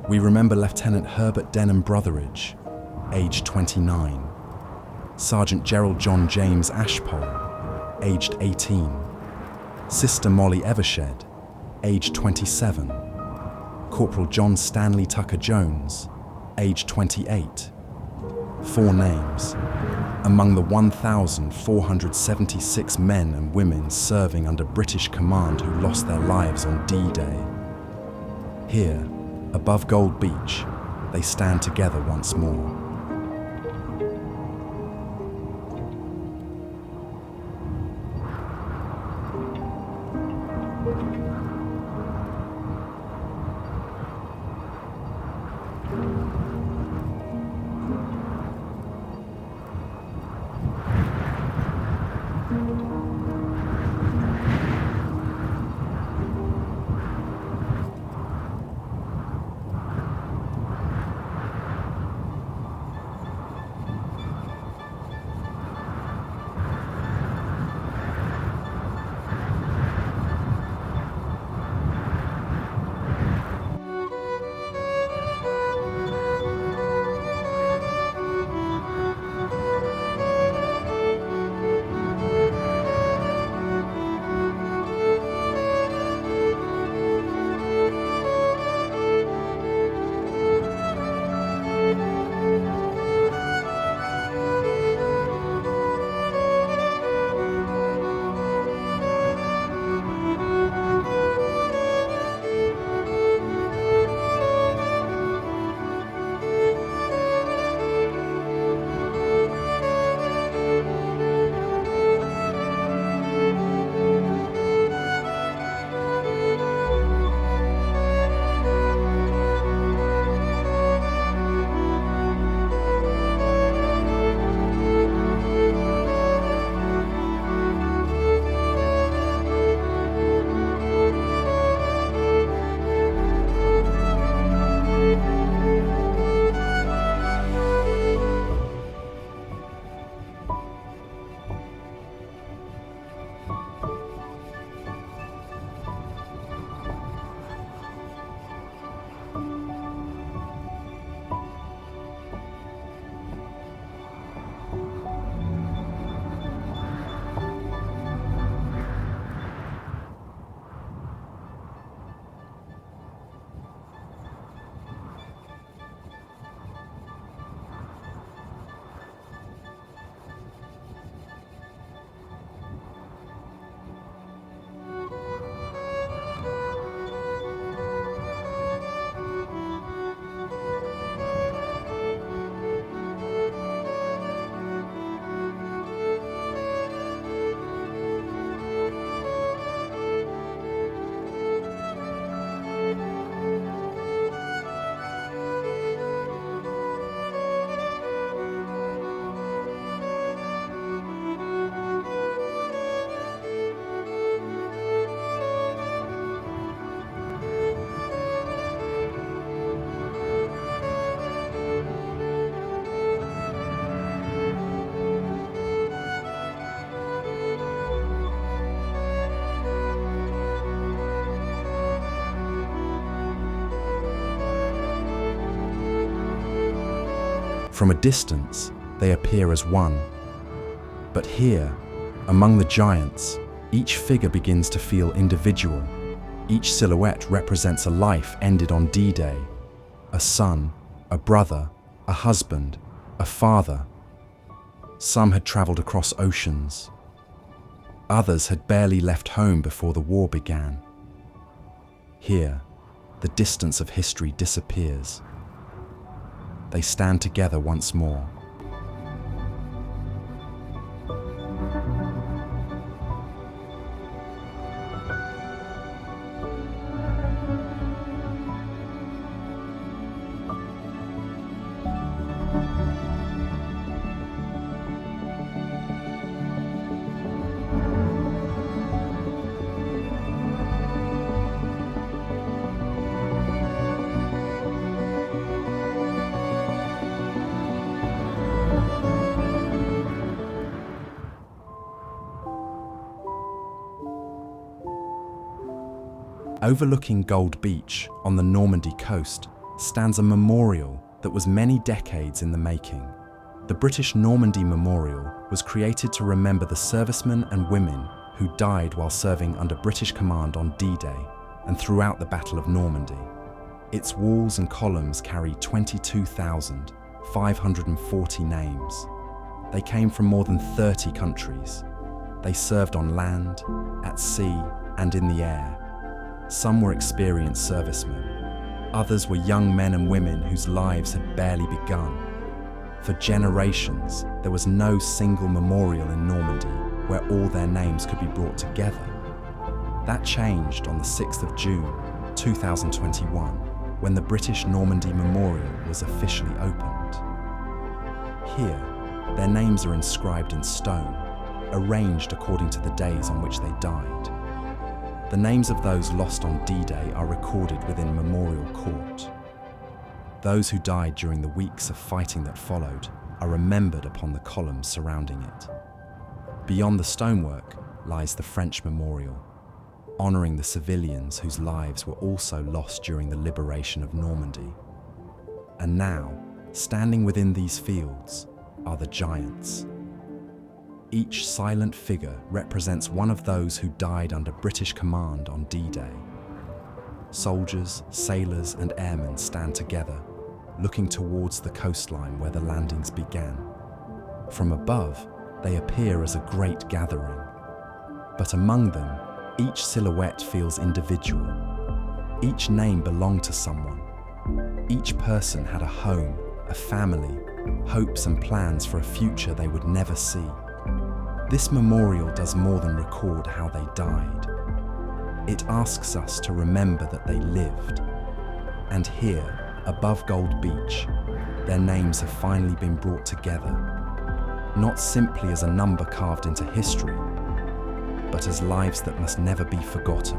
We remember Lieutenant Herbert Denham Brotheridge, aged 29, Sergeant Gerald John James Ashpole, aged 18, Sister Molly Evershed, aged 27, Corporal John Stanley Tucker Jones, aged 28. 4 names among the 1,476 men and women serving under British command who lost their lives on D-Day. Here, above Gold Beach, they stand together once more. From a distance, they appear as one. But here, among the giants, each figure begins to feel individual. Each silhouette represents a life ended on D-Day. A son, a brother, a husband, a father. Some had traveled across oceans. Others had barely left home before the war began. Here, the distance of history disappears. They stand together once more. Overlooking Gold Beach on the Normandy coast, stands a memorial that was many decades in the making. The British Normandy Memorial was created to remember the servicemen and women who died while serving under British command on D-Day and throughout the Battle of Normandy. Its walls and columns carry 22,540 names. They came from more than 30 countries. They served on land, at sea, and in the air. Some were experienced servicemen. Others were young men and women whose lives had barely begun. For generations, there was no single memorial in Normandy where all their names could be brought together. That changed on the 6th of June, 2021, when the British Normandy Memorial was officially opened. Here, their names are inscribed in stone, arranged according to the days on which they died. The names of those lost on D-Day are recorded within Memorial Court. Those who died during the weeks of fighting that followed are remembered upon the columns surrounding it. Beyond the stonework lies the French Memorial, honouring the civilians whose lives were also lost during the liberation of Normandy. And now, standing within these fields, are the giants. Each silent figure represents one of those who died under British command on D-Day. Soldiers, sailors, and airmen stand together, looking towards the coastline where the landings began. From above, they appear as a great gathering. But among them, each silhouette feels individual. Each name belonged to someone. Each person had a home, a family, hopes and plans for a future they would never see. This memorial does more than record how they died. It asks us to remember that they lived. And here, above Gold Beach, their names have finally been brought together, not simply as a number carved into history, but as lives that must never be forgotten.